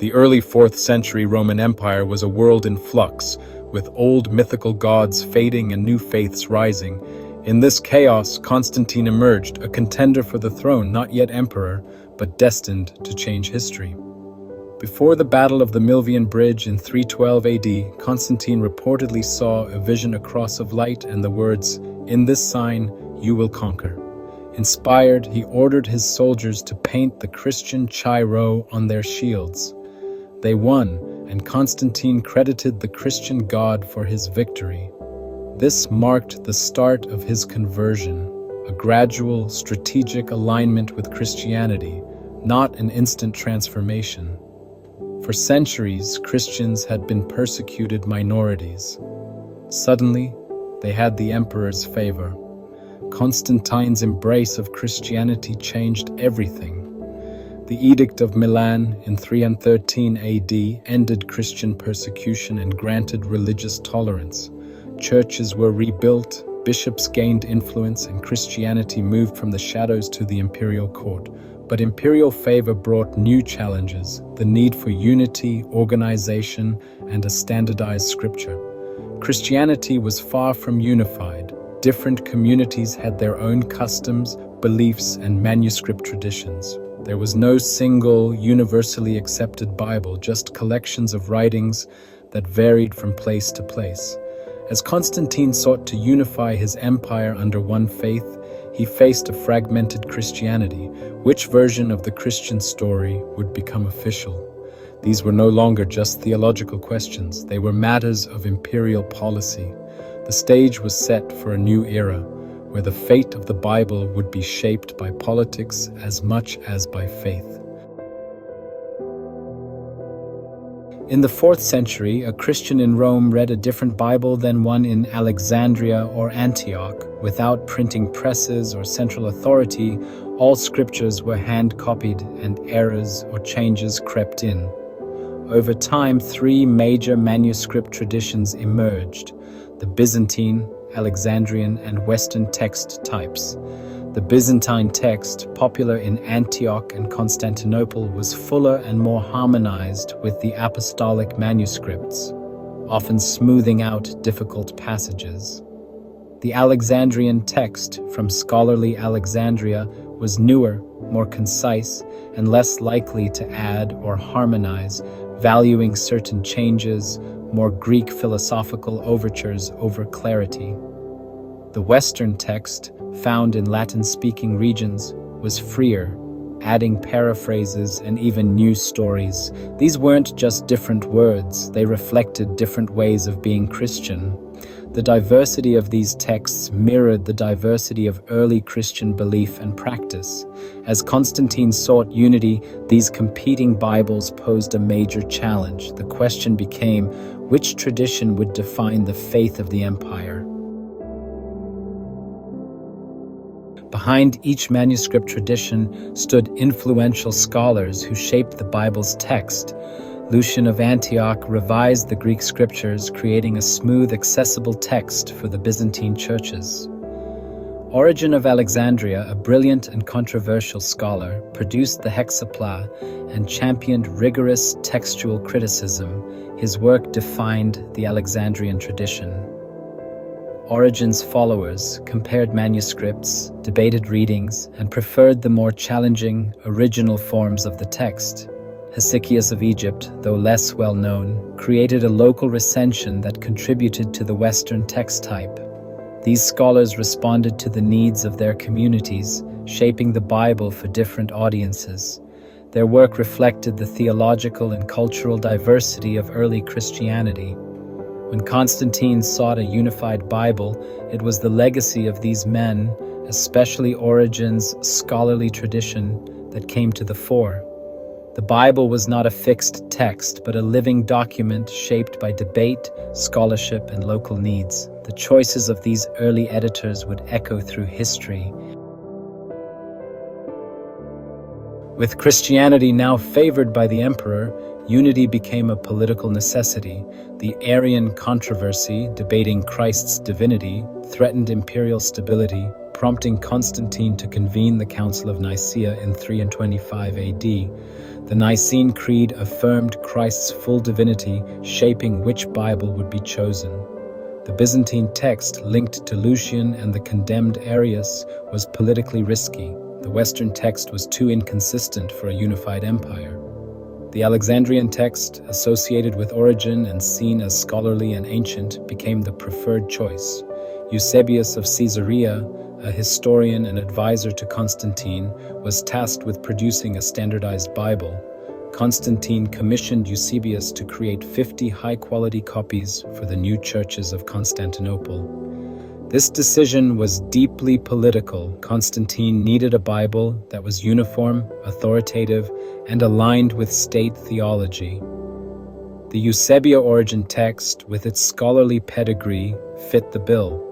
The early 4th century Roman Empire was a world in flux, with old mythical gods fading and new faiths rising. In this chaos, Constantine emerged, a contender for the throne, not yet emperor, but destined to change history. Before the Battle of the Milvian Bridge in 312 AD, Constantine reportedly saw a vision, a cross of light, and the words, "In this sign you will conquer." Inspired, he ordered his soldiers to paint the Christian Chi Rho on their shields. They won, and Constantine credited the Christian god for his victory. This marked the start of his conversion, a gradual, strategic alignment with Christianity, not an instant transformation. For centuries, Christians had been persecuted minorities. Suddenly, they had the emperor's favor. Constantine's embrace of Christianity changed everything. The Edict of Milan in 313 AD ended Christian persecution and granted religious tolerance. Churches were rebuilt, bishops gained influence, and Christianity moved from the shadows to the imperial court. But imperial favor brought new challenges, the need for unity, organization, and a standardized scripture. Christianity was far from unified. Different communities had their own customs, beliefs, and manuscript traditions. There was no single, universally accepted Bible, just collections of writings that varied from place to place. As Constantine sought to unify his empire under one faith, he faced a fragmented Christianity. Which version of the Christian story would become official? These were no longer just theological questions, they were matters of imperial policy. The stage was set for a new era, where the fate of the Bible would be shaped by politics as much as by faith. In the 4th century, a Christian in Rome read a different Bible than one in Alexandria or Antioch. Without printing presses or central authority, all scriptures were hand-copied and errors or changes crept in. Over time, 3 major manuscript traditions emerged: the Byzantine, Alexandrian, and Western text types. The Byzantine text, popular in Antioch and Constantinople, was fuller and more harmonized with the apostolic manuscripts, often smoothing out difficult passages. The Alexandrian text, from scholarly Alexandria, was newer, more concise, and less likely to add or harmonize, valuing certain changes, more Greek philosophical overtures over clarity. The Western text, found in Latin-speaking regions, was freer, adding paraphrases and even new stories. These weren't just different words, they reflected different ways of being Christian. The diversity of these texts mirrored the diversity of early Christian belief and practice. As Constantine sought unity, these competing Bibles posed a major challenge. The question became, which tradition would define the faith of the empire? Behind each manuscript tradition stood influential scholars who shaped the Bible's text. Lucian of Antioch revised the Greek scriptures, creating a smooth, accessible text for the Byzantine churches. Origen of Alexandria, a brilliant and controversial scholar, produced the Hexapla and championed rigorous textual criticism. His work defined the Alexandrian tradition. Origen's followers compared manuscripts, debated readings, and preferred the more challenging, original forms of the text. Hesychius of Egypt, though less well-known, created a local recension that contributed to the Western text type. These scholars responded to the needs of their communities, shaping the Bible for different audiences. Their work reflected the theological and cultural diversity of early Christianity. When Constantine sought a unified Bible, it was the legacy of these men, especially Origen's scholarly tradition, that came to the fore. The Bible was not a fixed text, but a living document shaped by debate, scholarship, and local needs. The choices of these early editors would echo through history. With Christianity now favored by the emperor, unity became a political necessity. The Arian controversy, debating Christ's divinity, threatened imperial stability. prompting Constantine to convene the Council of Nicaea in 325 AD. The Nicene Creed affirmed Christ's full divinity, shaping which Bible would be chosen. The Byzantine text, linked to Lucian and the condemned Arius, was politically risky. The Western text was too inconsistent for a unified empire. The Alexandrian text, associated with Origen and seen as scholarly and ancient, became the preferred choice. Eusebius of Caesarea, a historian and advisor to Constantine, was tasked with producing a standardized Bible. Constantine commissioned Eusebius to create 50 high-quality copies for the new churches of Constantinople. This decision was deeply political. Constantine needed a Bible that was uniform, authoritative, and aligned with state theology. The Eusebio-Origen text, with its scholarly pedigree, fit the bill.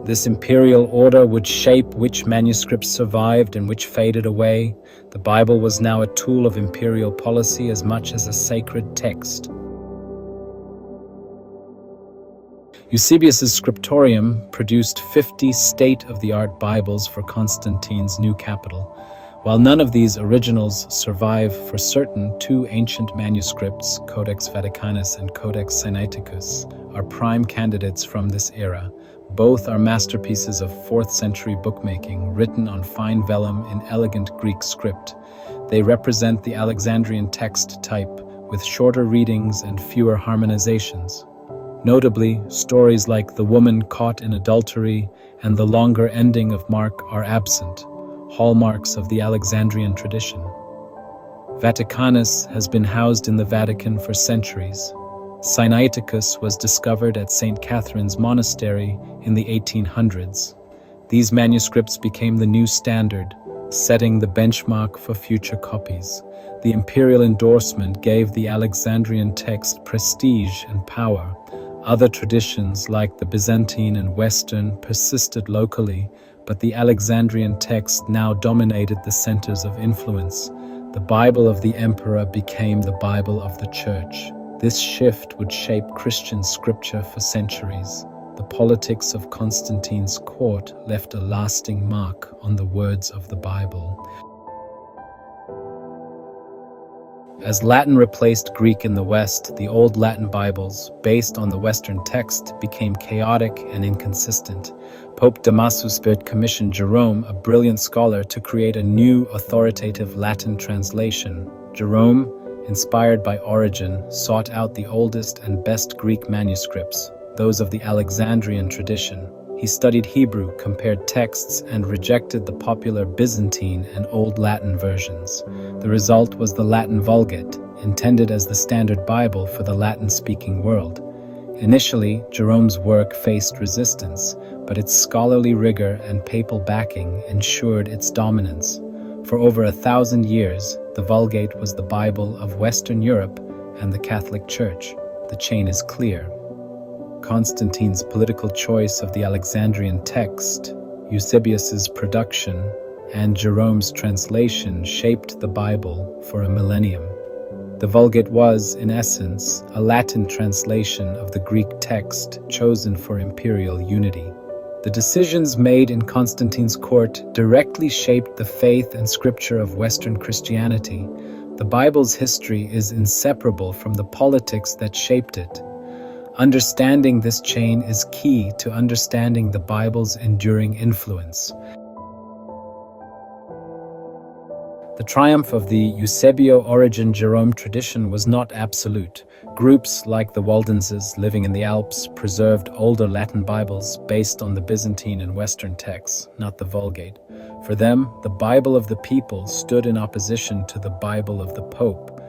This imperial order would shape which manuscripts survived and which faded away. The Bible was now a tool of imperial policy as much as a sacred text. Eusebius's scriptorium produced 50 state-of-the-art Bibles for Constantine's new capital. While none of these originals survive for certain, two ancient manuscripts, Codex Vaticanus and Codex Sinaiticus, are prime candidates from this era. Both are masterpieces of 4th century bookmaking, written on fine vellum in elegant Greek script. They represent the Alexandrian text type, with shorter readings and fewer harmonizations. Notably, stories like The Woman Caught in Adultery and the longer ending of Mark are absent, hallmarks of the Alexandrian tradition. Vaticanus has been housed in the Vatican for centuries. Sinaiticus was discovered at St. Catherine's Monastery in the 1800s. These manuscripts became the new standard, setting the benchmark for future copies. The imperial endorsement gave the Alexandrian text prestige and power. Other traditions, like the Byzantine and Western, persisted locally, but the Alexandrian text now dominated the centers of influence. The Bible of the emperor became the Bible of the church. This shift would shape Christian scripture for centuries. The politics of Constantine's court left a lasting mark on the words of the Bible. As Latin replaced Greek in the West, the Old Latin Bibles, based on the Western text, became chaotic and inconsistent. Pope Damasus commissioned Jerome, a brilliant scholar, to create a new authoritative Latin translation. Jerome, inspired by Origen, sought out the oldest and best Greek manuscripts, those of the Alexandrian tradition. He studied Hebrew, compared texts, and rejected the popular Byzantine and Old Latin versions. The result was the Latin Vulgate, intended as the standard Bible for the Latin-speaking world. Initially, Jerome's work faced resistance, but its scholarly rigor and papal backing ensured its dominance. For over 1,000 years, the Vulgate was the Bible of Western Europe and the Catholic Church. The chain is clear. Constantine's political choice of the Alexandrian text, Eusebius's production, and Jerome's translation shaped the Bible for a millennium. The Vulgate was, in essence, a Latin translation of the Greek text chosen for imperial unity. The decisions made in Constantine's court directly shaped the faith and scripture of Western Christianity. The Bible's history is inseparable from the politics that shaped it. Understanding this chain is key to understanding the Bible's enduring influence. The triumph of the Eusebio-Origen-Jerome tradition was not absolute. Groups like the Waldenses living in the Alps preserved older Latin Bibles based on the Byzantine and Western texts, not the Vulgate. For them, the Bible of the people stood in opposition to the Bible of the Pope.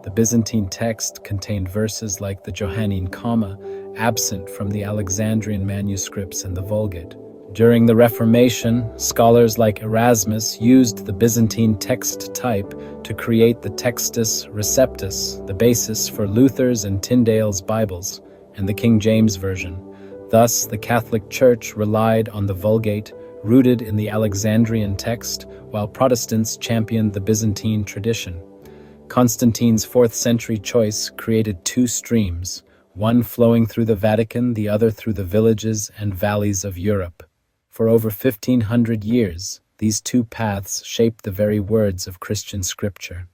The Byzantine text contained verses like the Johannine comma, absent from the Alexandrian manuscripts and the Vulgate. During the Reformation, scholars like Erasmus used the Byzantine text type to create the Textus Receptus, the basis for Luther's and Tyndale's Bibles, and the King James Version. Thus, the Catholic Church relied on the Vulgate, rooted in the Alexandrian text, while Protestants championed the Byzantine tradition. Constantine's 4th century choice created two streams, one flowing through the Vatican, the other through the villages and valleys of Europe. For over 1,500 years, these two paths shaped the very words of Christian scripture.